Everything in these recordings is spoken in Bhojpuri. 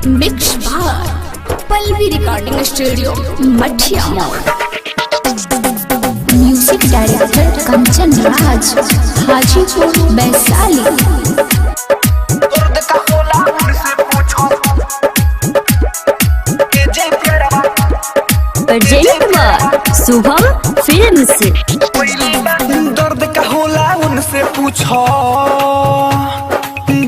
मिक्स बार पल्लवी रिकॉर्डिंग स्टूडियो मठिया मोड़। Music director Kanchan Raj, Hajipur Vaishali. Shubham films. दर्द का होला उनसे पूछो,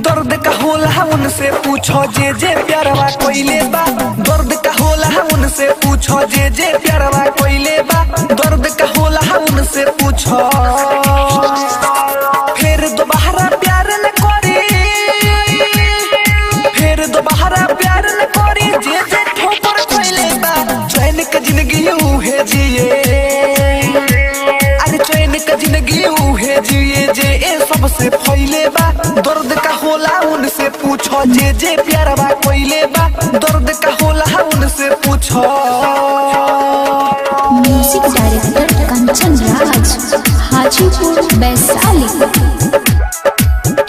दर्द का होला उनसे पूछो, जे प्यारवा कोइले बा। दर्द का होला उनसे पूछो, जे प्यारवा कोइले बा। दर्द का होला उनसे पूछो, फिर दोबारा प्यार न करी, फिर दोबारा प्यार न करी। जे ठोकर कोइले बा, चैन का जिंदगी उहे जिए, अरे चैन का जिंदगी उहे जिए, जे सबसे फैले बा। दर्द का होला उनसे पूछो, जे प्यारवा कोइले बा। दर्द का होला उनसे पूछो। Music director Kanchan Raj, Hajipur Vaishali.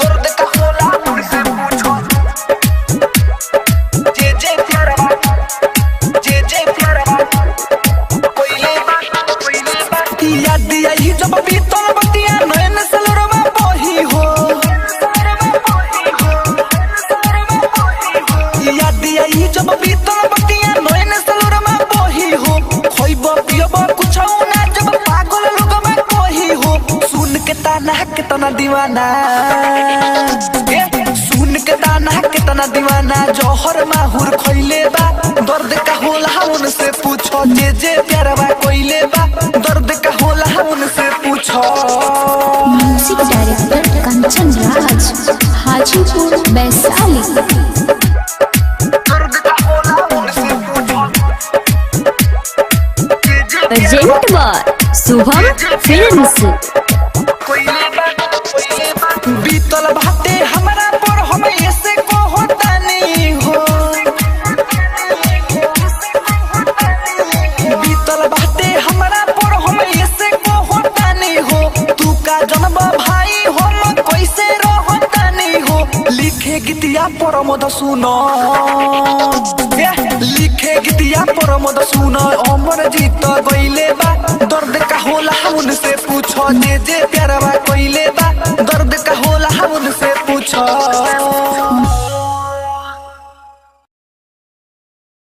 दर्द का होला उनसे पूछो, जे प्यारवा, जे प्यारवा कोइले बा, कोइले बा। याद आई जब बीतल बतिया, नयन सलरवा बही हो। याद आई जब बीतल बतिया, नयन सलरवा बही हो। खोइब पियब कुछ ना, जब पागल लोगवा कही हो। सुन के ताना कितना दीवाना, सुन के ताना कितना दीवाना, जौहर माहुर खोइले बा। दर्द का होला उनसे पूछो, जे प्यारवा कोइले बा। दर्द का होला उनसे पूछो। Music director Kanchan Raj, Hajipur Vaishali. दर्द का होला उनसे पूछो, प्रेजेंट बार शुभम फिल्म्स। बीतल बाटे हमरा पर, हम ऐसे को होता नहीं हो। बीतल बाटे हमरा पर, हम ऐसे को होता नहीं हो। तू का जन्म भाई, हम कैसे रहता नहीं हो। लिखे गीतिया पर मद सुनो, लिखे गीतिया पर मद सुनो, अमर जीत गइले बा। दर्द का होला उनसे पूछो, जे प्यारवा कोइले बा। दर्द का होला उनसे पूछो।